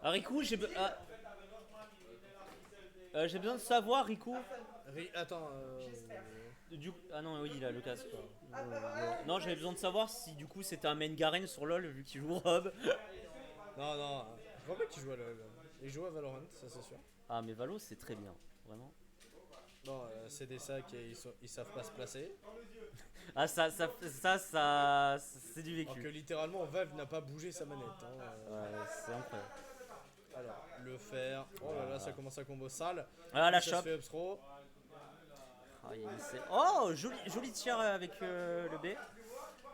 Ah, Riku, j'ai besoin de savoir, Riku. Attends, Ah non, oui, il a le casque. Non, j'avais besoin de savoir si du coup c'était un main Garen sur LoL vu qu'il joue Rob. non, non, je vois pas qui joue à LoL. Il joue à Valorant, ça c'est sûr. Ah, mais Valo, c'est très bien, vraiment. Bon, c'est des sacs et ils savent pas se placer. Ah, c'est du Alors vécu. que littéralement, Valve n'a pas bougé sa manette. Ouais, c'est incroyable. Alors, le fer. Oh là là, ça commence à combo sale. Ah, Puis la ça se shop. fait up throw. Ah, oh, joli tir avec le B.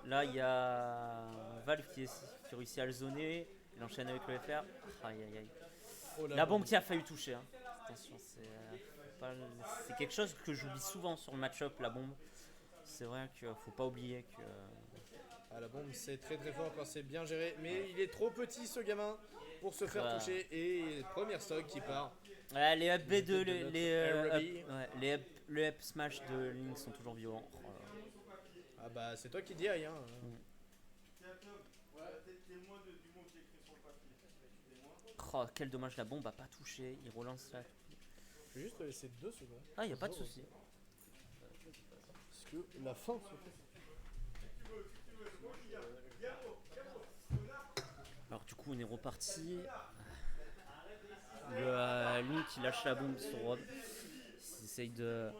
Là, il y a Valve qui réussit à le zoner. Il enchaîne avec le FR. Aïe aïe aïe. Oh la La bombe bombe. qui a failli toucher. Hein. Attention, c'est quelque chose que j'oublie souvent sur le match-up, la bombe. C'est vrai qu'il faut pas oublier que. Ah, la bombe, c'est très très fort quand c'est bien géré. Mais il est trop petit ce gamin pour se faire toucher. Et première stock qui part. Ouais, les up B2, De notre Araby. les up smash de Link sont toujours violents. Oh là Ah bah, c'est toi qui dis aïe, hein. là. Oh, quel dommage, la bombe a pas touché. Il relance là. Je vais juste te laisser 2 secondes. Ah, y a pas de souci. Parce que la fin se fait. Alors, du coup, on est reparti. Link qui lâche la bombe sur Rob. Il essaye de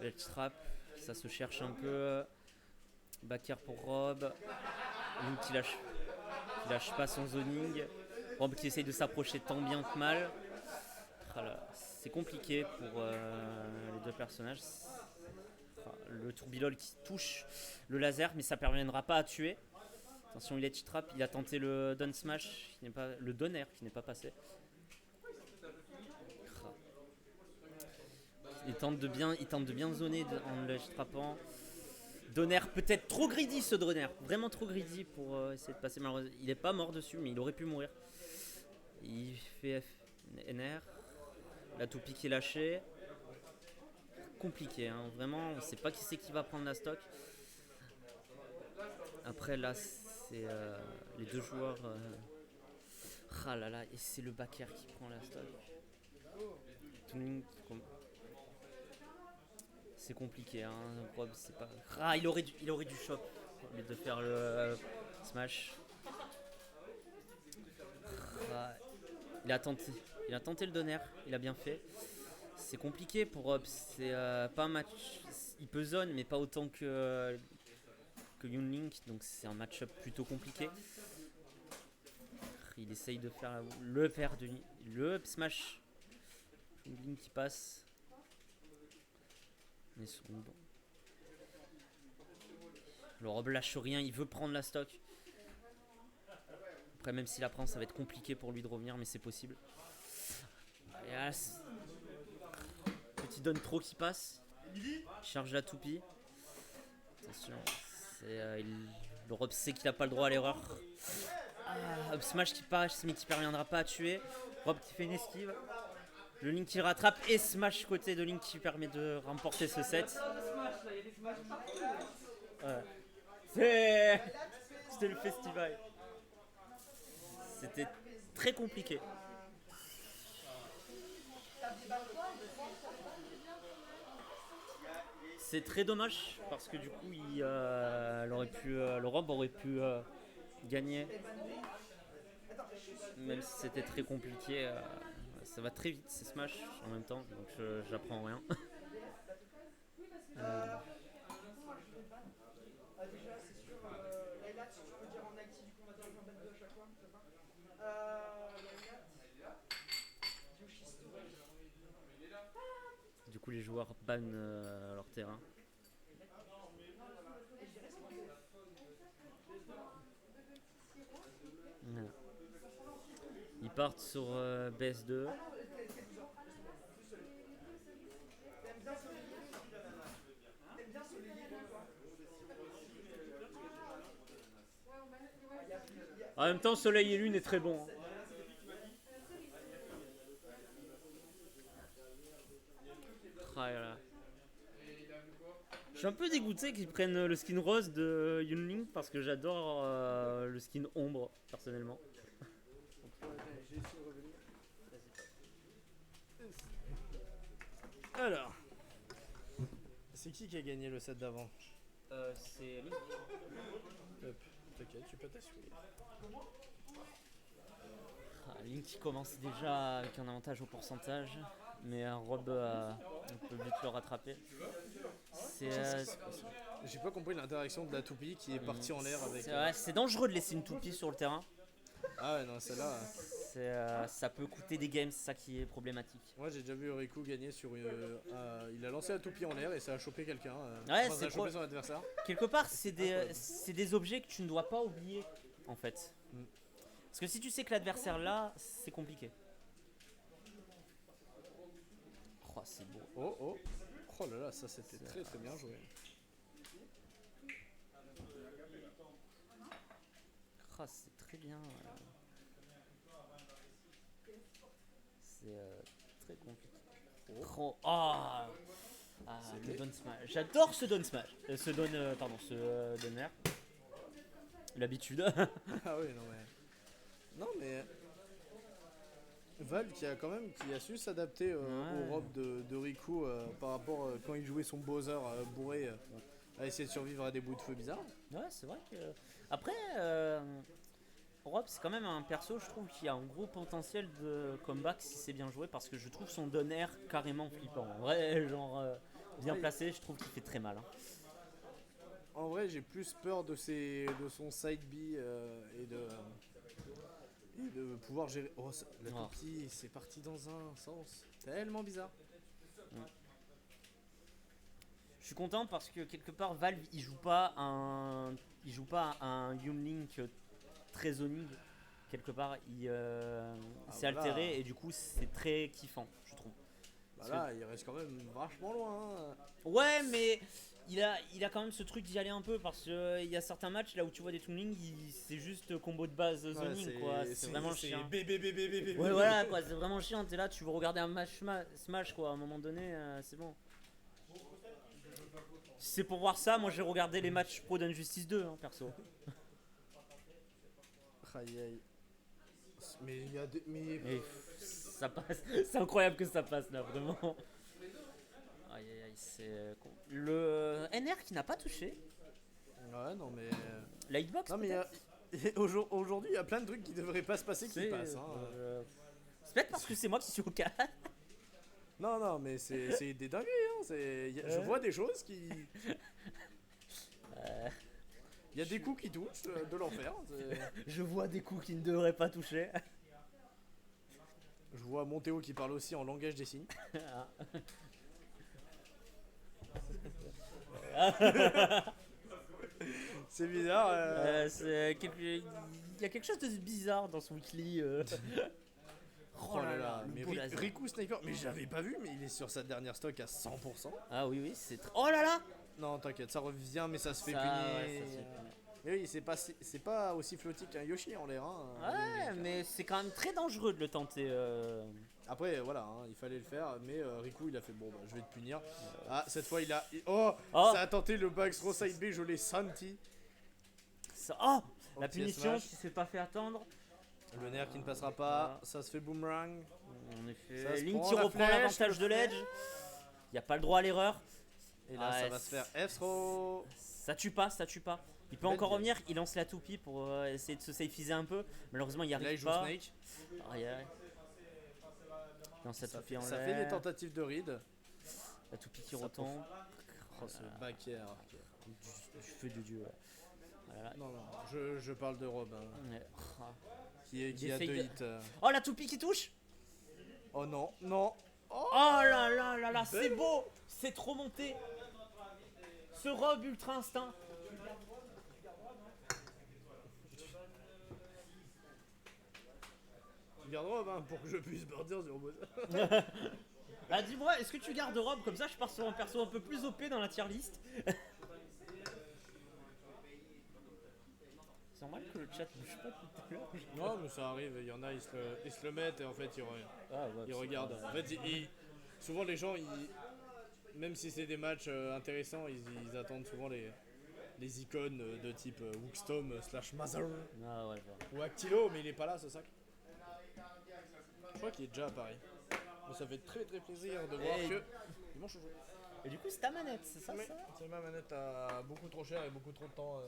let's trap. Ça se cherche un peu. Backer pour Rob. Link qui lâche pas son zoning. Rob qui essaye de s'approcher tant bien que mal. Voilà, c'est compliqué pour les deux personnages. Le tourbillol qui touche le laser, mais ça ne parviendra pas à tuer. Attention, il est edge trap, il a tenté le down smash, le donner qui n'est pas passé. Il tente de bien zoner en ledge trappant. Donner peut-être trop greedy ce donner, vraiment trop greedy pour essayer de passer. Malheureusement, il n'est pas mort dessus, mais il aurait pu mourir. Il fait NR, la toupie qui est lâchée. Compliqué, hein. Vraiment, on ne sait pas qui c'est qui va prendre la stock. Après là, c'est les deux joueurs. Ah là là, et c'est le backer qui prend la stock. C'est compliqué, hein. Rob, c'est pas. Ah, il aurait dû shop au lieu de faire le smash. Ah, il a tenté le donner, il a bien fait. C'est compliqué pour Rob, c'est pas un match. Il peut zone, mais pas autant que Young donc c'est un match-up plutôt compliqué. Il essaye de faire le up smash. Link qui passe. Mais bon. Le Rob lâche rien, il veut prendre la stock. Après, même s'il la prend, ça va être compliqué pour lui de revenir, mais c'est possible. Et là, petit donne trop qui passe. Il charge la toupie. Attention, le Rob sait qu'il n'a pas le droit à l'erreur. Up smash qui passe, mais qui ne parviendra pas à tuer. Rob qui fait une esquive. Le Link qui rattrape et smash côté de Link qui permet de remporter ce set. Ouais. C'était le festival. C'était très compliqué. C'est très dommage parce que du coup, le Rob aurait pu gagner. Même si c'était très compliqué, ça va très vite ces Smash en même temps, donc j'apprends rien. Du coup, les joueurs bannent leur terrain. Voilà. Ils partent sur BS2. En même temps, Soleil et Lune est très bon. Hein. Ah, là. Je suis un peu dégoûté qu'ils prennent le skin rose de Yunling parce que j'adore le skin ombre personnellement. J'ai essayé de revenir. Alors, c'est qui a gagné le set d'avant? C'est Link. Hop, t'inquiète, tu peux t'assurer. Link qui commence déjà avec un avantage au pourcentage, mais Rob on peut vite le rattraper. J'ai pas compris l'interaction de la toupie qui est partie en l'air avec. C'est dangereux de laisser une toupie sur le terrain. Ah ouais, non, celle-là. Ça peut coûter des games, c'est ça qui est problématique. Moi j'ai déjà vu Riku gagner sur une. Il a lancé la toupie en l'air et ça a chopé quelqu'un. Ouais, ça a chopé son adversaire. Quelque part, c'est des objets que tu ne dois pas oublier en fait. Parce que si tu sais que l'adversaire là, c'est compliqué. Oh, c'est beau. Oh là là, ça c'était très très bien joué. Oh, c'est très bien. C'est très compliqué. Le down smash. J'adore ce down smash. Ce down air. L'habitude. Ah oui, non mais Val qui a su s'adapter aux robes de Riku par rapport quand il jouait son Bowser bourré à essayer de survivre à des bouts de feu bizarres. Ouais, c'est vrai que après Rob c'est quand même un perso je trouve qui a un gros potentiel de comeback si c'est bien joué parce que je trouve son down air carrément flippant. En vrai, genre bien placé, je trouve qu'il fait très mal. En vrai, j'ai plus peur de son side B et de pouvoir gérer. Oh, la toupie, c'est parti dans un sens tellement bizarre. Je suis content parce que quelque part Valve il joue pas un Young Link très zoning. Quelque part il s'est altéré et du coup c'est très kiffant je trouve. Là il reste quand même vachement loin. Hein. Ouais mais il a quand même ce truc d'y aller un peu parce qu'il y a certains matchs là où tu vois des Toonlink c'est juste combo de base zoning quoi, c'est vraiment chiant. Ouais voilà quoi, c'est vraiment chiant, t'es là tu veux regarder un match Smash quoi, à un moment donné c'est bon. Si c'est pour voir ça, moi j'ai regardé les matchs pro d'Injustice 2 perso. Aïe aïe. Mais il y a ça passe, c'est incroyable que ça passe là vraiment. Aïe aïe aïe, c'est le NR qui n'a pas touché. Ouais non mais la hitbox. Non mais aujourd'hui il y a plein de trucs qui devraient pas se passer qui passent. C'est peut-être parce que c'est moi qui suis au cas. Non mais c'est des dingueries je vois des choses qui. Il y a des coups qui touchent de l'enfer. Je vois des coups qui ne devraient pas toucher. Je vois Montéo qui parle aussi en langage des signes. C'est bizarre. Il y a quelque chose de bizarre dans ce weekly. Oh là là, mais Riku Sniper, mais j'avais pas vu, mais il est sur sa dernière stock à 100%. Ah oui, c'est oh là là. Non, t'inquiète, ça revient, mais ça se fait punir. Ouais, mais oui, c'est pas aussi flotty qu'un Yoshi en l'air. Ouais, mais c'est quand même très dangereux de le tenter. Après, voilà, il fallait le faire, mais Riku il a fait bon, bah, je vais te punir. Cette fois ça a tenté le back throw side B, je l'ai senti. La punition qui s'est pas fait attendre. Le nerf qui ne passera pas, ça se fait boomerang. En effet, Link qui reprend l'avantage de l'edge. Il n'y a pas le droit à l'erreur. Et là, ça va se faire F-throw. Ça tue pas. Il peut encore revenir, il lance la toupie pour essayer de se safeiser un peu. Malheureusement, il n'y arrive pas. Là, il joue Snake. Non, ça fait des tentatives de read. La toupie qui retombe. Ce back air. Du feu de Dieu. Voilà. Non, je parle de Rob. Qui a 2 hits. Oh, la toupie qui touche. Oh non. Oh là, c'est beau. C'est trop monté. Ce Rob ultra instinct. Garde Rob pour que je puisse partir sur Bowser. Dis-moi, est-ce que tu gardes Rob comme ça je pars sur un perso un peu plus OP dans la tier list. C'est normal que le chat bouge pas tout à l'heure. Non mais ça arrive, il y en a ils se le mettent et en fait ils regardent. En fait souvent les gens même si c'est des matchs intéressants ils attendent souvent les icônes de type Wookstorm /Mother ou Actilo mais il est pas là ce sac. Je crois qu'il est déjà à Paris. Mais ça fait très très plaisir de voir que dimanche joue. Et du coup, c'est ta manette, c'est ça, Oui, ça c'est ma manette à beaucoup trop cher et beaucoup trop de temps.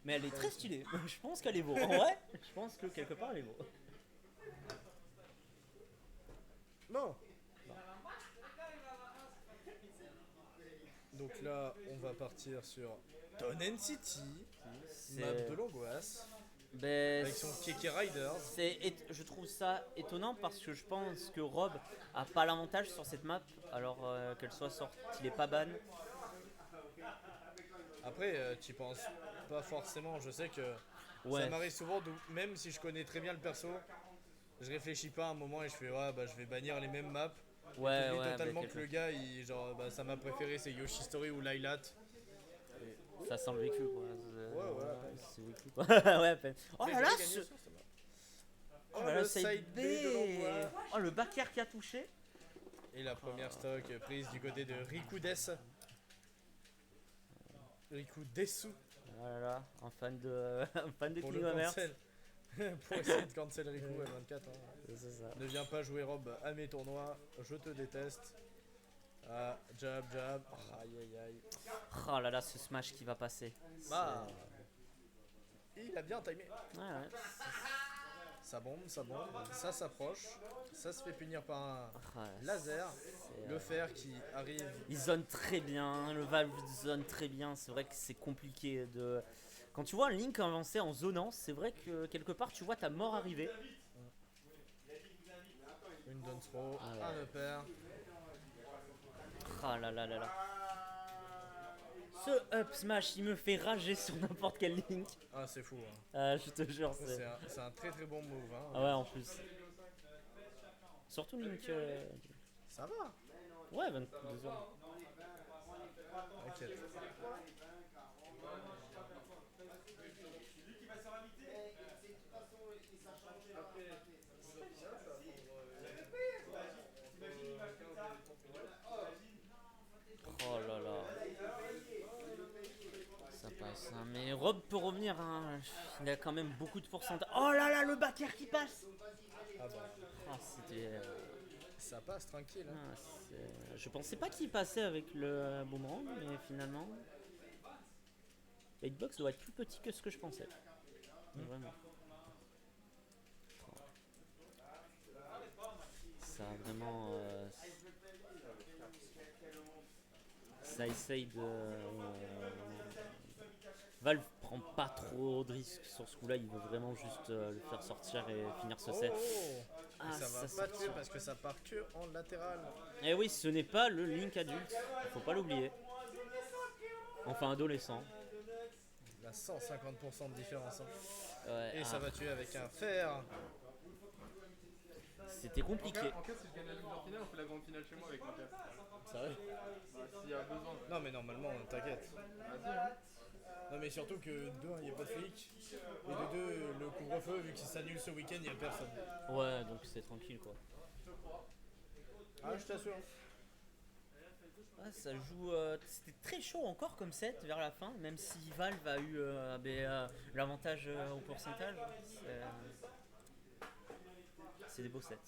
Mais elle est très stylée. Je pense qu'elle est beau. En vrai, je pense que quelque part, elle est beau. Bon. Donc là, on va partir sur Tonen City, map de l'angoisse, Ben, avec son Keke Riders. je trouve ça étonnant parce que je pense que Rob a pas l'avantage sur cette map alors qu'elle soit sortie. Il est pas ban. Après, tu penses pas forcément. Je sais que Ouais. ça m'arrive souvent, même si je connais très bien le perso, je réfléchis pas un moment et je fais ouais, bah je vais bannir les mêmes maps. Ouais, J'oublie ouais. totalement que le gars, genre, bah, sa map préférée c'est Yoshi Story ou Lylat. Ça sent le vécu quoi. Ouais, à peine. C'est vécu quoi. Ouais, à peine. Oh Mais là je là, vais gagner sur cette map. Oh là là, le side B de l'angoisse. Oh, le backer qui a touché. Et la première stock prise du côté de Riku Des. Riku Desu Oh là là, un fan de, un fan de pour King le of Hearts. cancel. Pour essayer de cancel Riku à 24. Hein. C'est ça. Ne viens pas jouer Rob à mes tournois, je te déteste. Ah, jab, jab. Aïe aïe aïe. Oh là là, ce smash qui va passer. Bah, il a bien timé. Ouais. Ça bombe, ça s'approche, ça se fait punir par un Ouais, laser. Le fer qui arrive. il zone très bien, le Valve zone très bien. C'est vrai que c'est compliqué de. Quand tu vois un Link avancer en zonant, c'est vrai que quelque part tu vois ta mort arriver. Une down throw, un upper. Ah là là là là. Ce up smash, il me fait rager sur n'importe quel Link. Ah, c'est fou. Hein. Je te jure, C'est un très très bon move. Hein. Ah ouais, en plus. Surtout Link. Ça va. Ouais, 22 ans. T'inquiète. Oh là là. Ça passe. Hein. Mais Rob peut revenir. Hein. Il a quand même beaucoup de pourcentage. Oh là là, le backer qui passe. Ah bah. Ah, c'était. Ça passe tranquille. Hein. Je pensais pas qu'il passait avec le boomerang, mais finalement. La hitbox doit être plus petit que ce que je pensais. Vraiment. Ça a vraiment. Ça essaye de. Valve prend pas trop de risques sur ce coup-là, il veut vraiment juste le faire sortir et finir ce set. Ah, ça va pas tuer parce que ça part que en latéral. Et oui, ce n'est pas le Link adulte, faut pas l'oublier. Enfin, adolescent. Il a 150% de différence. Hein. Ouais, et ça va tuer avec un fer. C'était compliqué. En cas, si je gagne la loser finale, on fait la grande finale chez moi avec mon cas. Ça va. S'il y a besoin. Non, mais normalement, t'inquiète. Vas-y, hein. Non, mais surtout que de 1, il n'y a pas de flic. Et de 2, le couvre-feu, vu qu'il s'annule ce week-end, il n'y a personne. Ouais, donc c'est tranquille quoi. Ah, je t'assure. Ah, ça joue. C'était très chaud encore comme set vers la fin, même si Valve a eu l'avantage au pourcentage. C'est des beaux sets.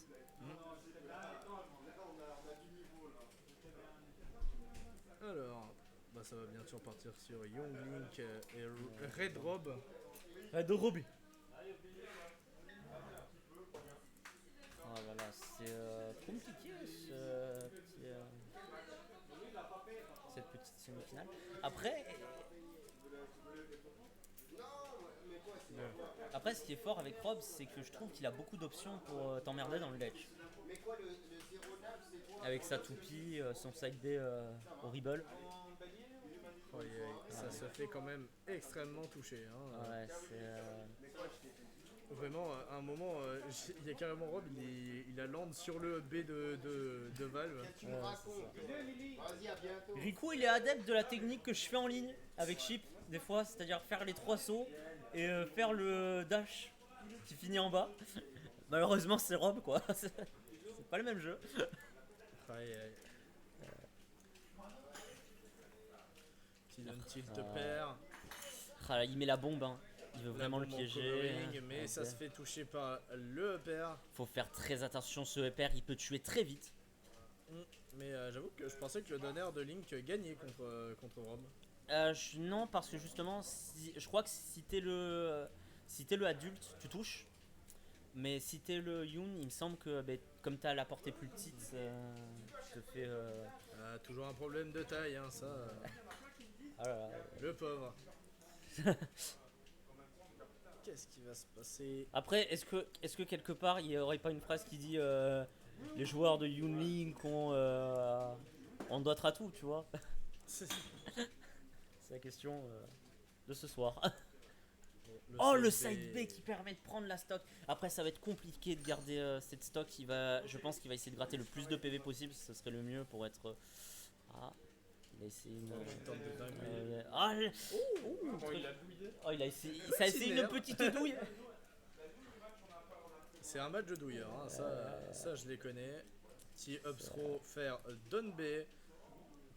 Alors, bah ça va bien sûr partir sur Young Link et Red Rob. De Robbie. Oh là là, c'est compliqué cette petite semi-finale. Après, ce qui est fort avec Rob, c'est que je trouve qu'il a beaucoup d'options pour t'emmerder dans le ledge. Avec sa toupie, son side B horrible. Ça se fait quand même extrêmement toucher. Hein. Ouais, c'est. Vraiment, à un moment, il y a carrément Rob, il a land sur le B de Valve. Riku, il est adepte de la technique que je fais en ligne avec Chip, des fois, c'est-à-dire faire les 3 sauts et faire le dash qui finit en bas. Malheureusement, c'est Rob, quoi. C'est pas le même jeu. Petit tilt pair. Ah là, il met la bombe. Hein. Il veut La vraiment le bombe en piéger. covering, mais ça Ok. se fait toucher par le upper. Faut faire très attention, ce EPR, il peut tuer très vite. Mais j'avoue que je pensais que le donner de Link gagnait contre Rob. Non, parce que justement, je crois que si t'es le adulte, tu touches. Mais si t'es le Yoon, il me semble que comme t'as la portée plus petite, tu te fais. Toujours un problème de taille, hein, ça. Ah là là. Le pauvre. Qu'est-ce qui va se passer? Après, est-ce que quelque part, il n'y aurait pas une phrase qui dit les joueurs de Yoon Link ont d'autres atouts, tu vois? C'est la question de ce soir. Oh, le side B qui permet de prendre la stock. Après, ça va être compliqué de garder cette stock. Je pense qu'il va essayer de gratter le plus de PV possible. Ce serait le mieux pour être. Ah, il a essayé une. Bon, il a douillé. Oh, il a essayé. Ça a essayé une petite douille. C'est un match de douilleur, hein, ça je les connais. Petit up throw, faire down B.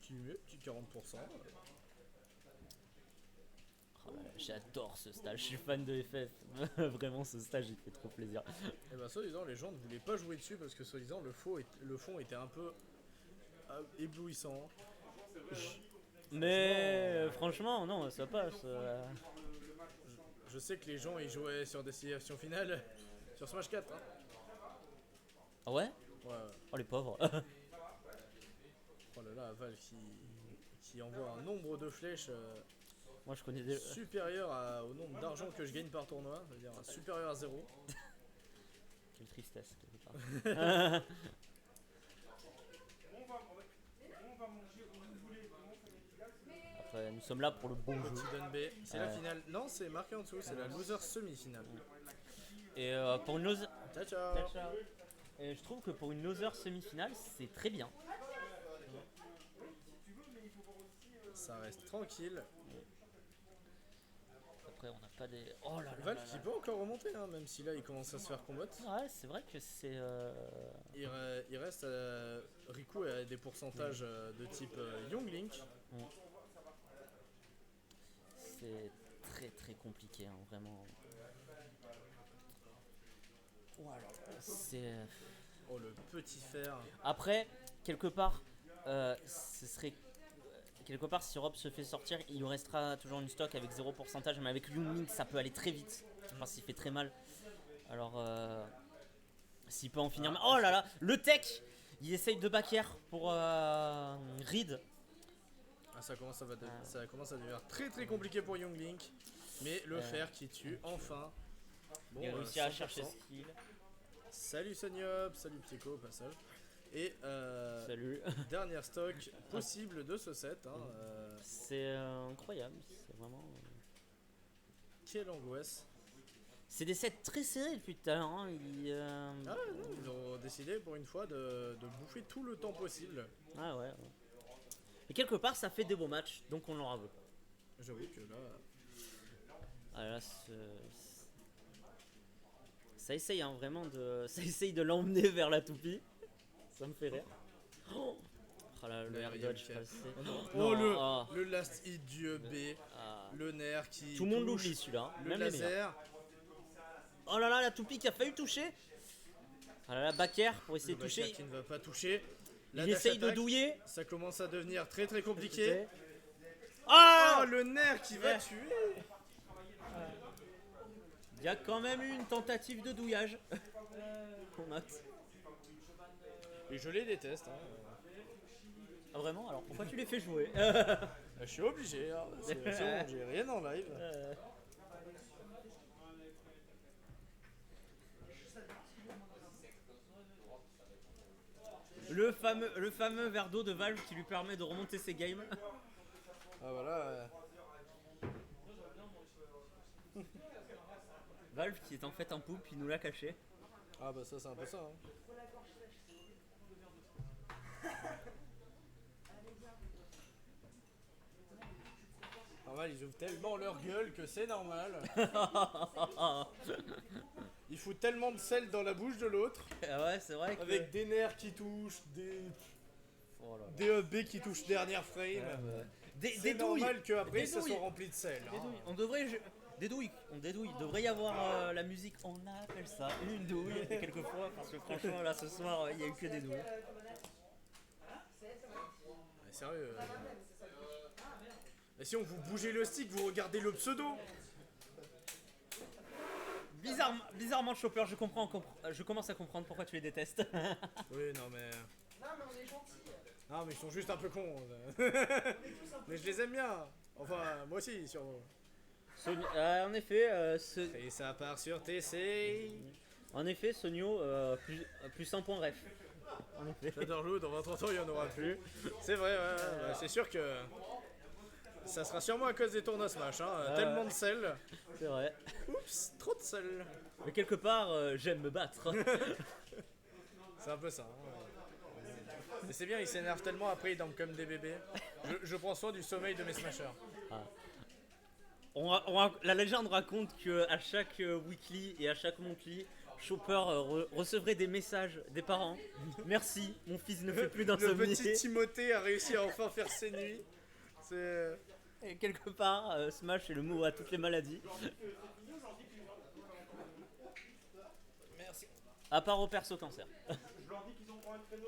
Qui met petit 40%. Oh là là, j'adore ce stage, je suis fan de FF. Vraiment, ce stage, il fait trop plaisir. Et bah, soi-disant, les gens ne voulaient pas jouer dessus parce que, soi-disant, le fond était un peu éblouissant. Mais franchement, non, ça passe. Je sais que les gens ils jouaient sur Destination Finale sur Smash 4. Hein. Ah ouais? Ouais. Oh les pauvres. Oh là là, Valve qui envoie un nombre de flèches Moi je connais des. supérieur au nombre d'argent que je gagne par tournoi, c'est-à-dire supérieur à 0. Quelle tristesse, quelque part. Après, nous sommes là pour le bon jeu. Petit down B. C'est la finale. Non, c'est marqué en dessous, c'est la loser semi-finale. Et pour une loser. Ciao ciao. Et je trouve que pour une loser semi-finale, c'est très bien. Ça reste tranquille. Après, on n'a pas des. Oh là là. Valve là qui là. peut encore remonter, hein, même si là il commence à se faire combattre. Ouais, c'est vrai que c'est. Il reste Riku a des pourcentages de type Young Link. C'est très très compliqué, hein, vraiment. Voilà. C'est. Oh le petit fer. Après, quelque part, ce serait. Quelque part, si Rob se fait sortir, il lui restera toujours une stock avec 0%. Mais avec Yoon Link, ça peut aller très vite. Parce qu'il fait très mal. Alors, s'il peut en finir. Oh là là, le tech! Il essaye de back air pour Reed. Ah, ça commence à devenir très très compliqué pour Young Link. Mais le fer qui tue enfin. Bon, Il a réussi à 100%. chercher ce kill. Salut Sonyop, salut Psycho au passage. Et Salut. dernière stock possible de ce set. Hein, C'est incroyable. C'est vraiment. quelle angoisse. C'est des sets très serrés depuis tout à l'heure. Hein. Ah non, ils ont décidé pour une fois de bouffer tout le temps possible. Ah ouais. Et quelque part, ça fait des beaux matchs, donc on leur veut. J'avoue que là. Ah là, ça essaye hein, vraiment de. Ça essaye de l'emmener vers la toupie. Ça me fait rire. Oh là, le air dodge passé. Oh, Non, le last hit du B. ah. Le nerf qui. Tout le monde touche, l'oublie celui-là. Le Même les meilleurs. laser. Oh là là, la toupie qui a failli toucher. Ah là là, back air pour essayer Le de toucher. backer qui ne va pas toucher. La Il dash essaye de attack, douiller. Ça commence à devenir très très compliqué. Ah, Oh le nerf qui va tuer. il y a quand même eu une tentative de douillage. On note. Et je les déteste. Hein. Ah vraiment? Alors pourquoi tu les fais jouer? Je suis obligé. Hein. C'est bon, j'ai rien en live. Le fameux verre d'eau de Valve qui lui permet de remonter ses games. Ah voilà. Valve qui est en fait un poupe, il nous l'a caché. Ah bah ça c'est un peu ça. Hein. Normal, ils ouvrent tellement leur gueule que c'est normal. Ils foutent tellement de sel dans la bouche de l'autre. Ah ouais, c'est vrai que. Avec des nerfs qui touchent, des Oh là là. des B qui touchent dernière frame. Des C'est douilles. normal qu'après Des ça douilles. soit rempli de sel. Des hein. douilles. On devrait. Des douilles, on dédouille. Il devrait y avoir la musique, on appelle ça une douille, quelquefois, parce que franchement, là, ce soir, il n'y a eu que des douilles. Ouais, sérieux. Et si on vous bougez le stick, vous regardez le pseudo. Bizarrement, Chopper, je commence à comprendre pourquoi tu les détestes. Oui, non mais... Non, mais on est gentils. Non mais ils sont juste un peu cons. Mais je les aime bien. Enfin, moi aussi, sur... En effet, Et ça part sur TC. Sonio, plus un point ref. En effet. Shadowloot, dans 30 ans, il n'y en aura plus. C'est vrai, ouais, c'est sûr que... Ça sera sûrement à cause des tournois Smash, hein. Tellement de sel. C'est vrai. Oups, trop de sel. Mais quelque part, j'aime me battre. C'est un peu ça. Hein. Mais c'est bien, ils s'énervent tellement, après ils dorment comme des bébés. Je prends soin du sommeil de mes smashers. La légende raconte que à chaque weekly et à chaque monthly, Chopper recevrait des messages des parents. Merci, mon fils ne fait plus Le d'insomnie. petit Timothée a réussi à enfin faire ses nuits. C'est... Et quelque part, Smash est le mot à toutes les maladies. Merci. À part au perso cancer. Je leur dis qu'ils ont un créneau.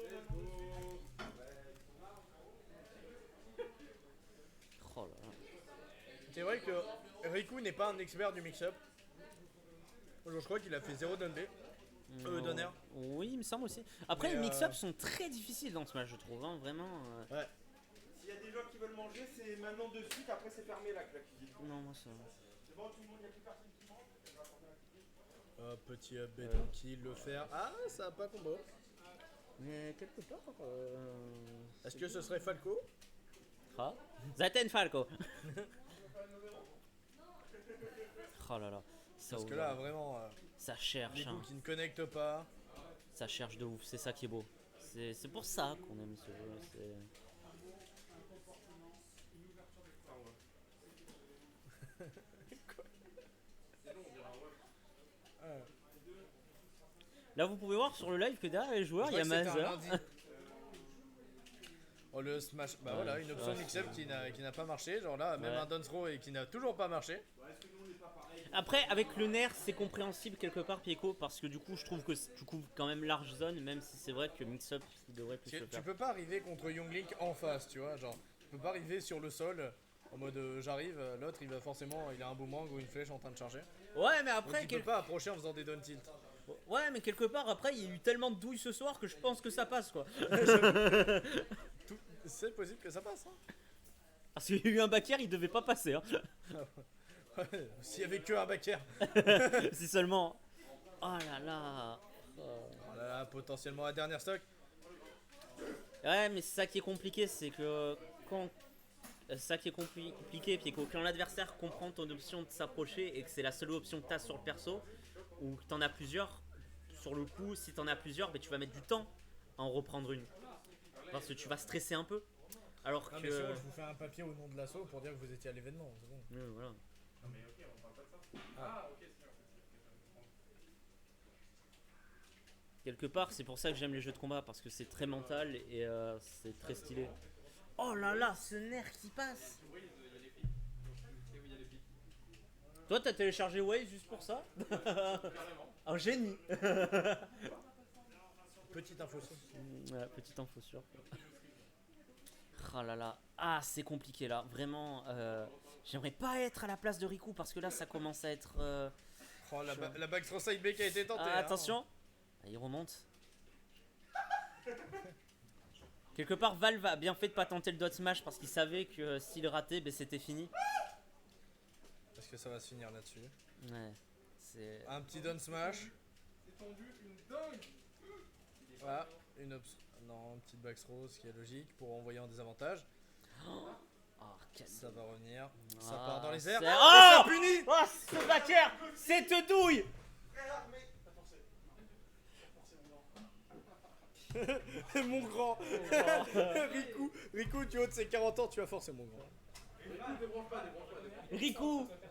Oh là là. C'est vrai que Riku n'est pas un expert du mix-up. Je crois qu'il a fait 0 down B. Donner. Oui, il me semble aussi. Après, Mais, les mix-ups sont très difficiles dans Smash, je trouve. Hein, vraiment. Ouais. S'il y a des gens qui veulent manger, c'est maintenant de suite, après c'est fermé la cuisine. Non, moi ça. C'est bon, tout le monde, il n'y a plus personne qui mange. Petit béton qui le faire. Ah, ça a pas combo. Mais quelque part. Est-ce que ce serait Falco? Ah. Zaten Falco. Oh là là. Ça Parce que ouvre. là, vraiment, Ça cherche. Riku Hein. qui ne connecte pas. Ça cherche de ouf. C'est ça qui est beau. C'est pour ça qu'on aime ce jeu. C'est. Là, vous pouvez voir sur le live que derrière les joueurs, il y a Mazer. Oh, le smash. Bah Ouais, voilà, une option ouais, mix-up qui n'a pas marché. Genre là, même Ouais. un dance throw et qui n'a toujours pas marché. Après, avec le nerf, c'est compréhensible quelque part, Pieko, parce que du coup, je trouve que tu couvres quand même large zone, même si c'est vrai que mix-up, il devrait plus Parce le que faire. tu peux pas arriver contre Young Link en face, tu vois. Genre, tu peux pas arriver sur le sol en mode j'arrive. L'autre, il va forcément, il a un boomerang ou une flèche en train de charger. Ouais, mais Donc après, il peut pas approcher en faisant des down tilt. ouais, mais quelque part, après, il y a eu tellement de douilles ce soir que je pense que ça passe, quoi. C'est possible que ça passe. Hein. Parce qu'il y a eu un backer, il devait pas passer. Hein. Ouais, s'il y avait que un backer. Si seulement. Oh là là. Oh là là, potentiellement la dernière stock. Ouais, mais c'est ça qui est compliqué, c'est que quand. C'est ça qui est compliqué, puis quand l'adversaire comprend ton option de s'approcher et que c'est la seule option que tu as sur le perso, ou que tu en as plusieurs, sur le coup, si tu en as plusieurs, ben, tu vas mettre du temps à en reprendre une. Parce que tu vas stresser un peu. Alors Non, que. mais sinon, je vous fais un papier au nom de l'assaut pour dire que vous étiez à l'événement. C'est bon. Voilà. Non mais ok, on parle pas de ça. Ah, ok, c'est sûr. Quelque part, c'est pour ça que j'aime les jeux de combat, parce que c'est très mental et c'est très stylé. Oh là là, ce nerf qui passe! Oui, il y a les pics. Et oui, il y a les pics. Toi, t'as téléchargé Waze juste pour ça? Carrément. Un génie! Petite info. Ouais, petite info sûre. Oh là là, ah c'est compliqué là, vraiment. J'aimerais pas être à la place de Riku parce que là ça commence à être. Oh, la backthrow side B qui a été tentée. Ah, hein. attention, ah, il remonte. Quelque part, Valve a bien fait de pas tenter le dot smash parce qu'il savait que s'il ratait, ben, c'était fini. Parce que ça va se finir là-dessus. Ouais, c'est. Un petit down smash. C'est tendu, une dingue. Voilà, non, une petite backthrow, ce qui est logique pour envoyer en désavantage. Oh, quel- Ça va revenir. Ça Ah, part dans les airs. c'est- Et Oh ça punit. Oh, ce backer, cette douille! Mon grand. Riku, tu ôtes ses 40 ans, tu as forcé mon grand. Débranche pas, débranche pas, débranche pas. Riku,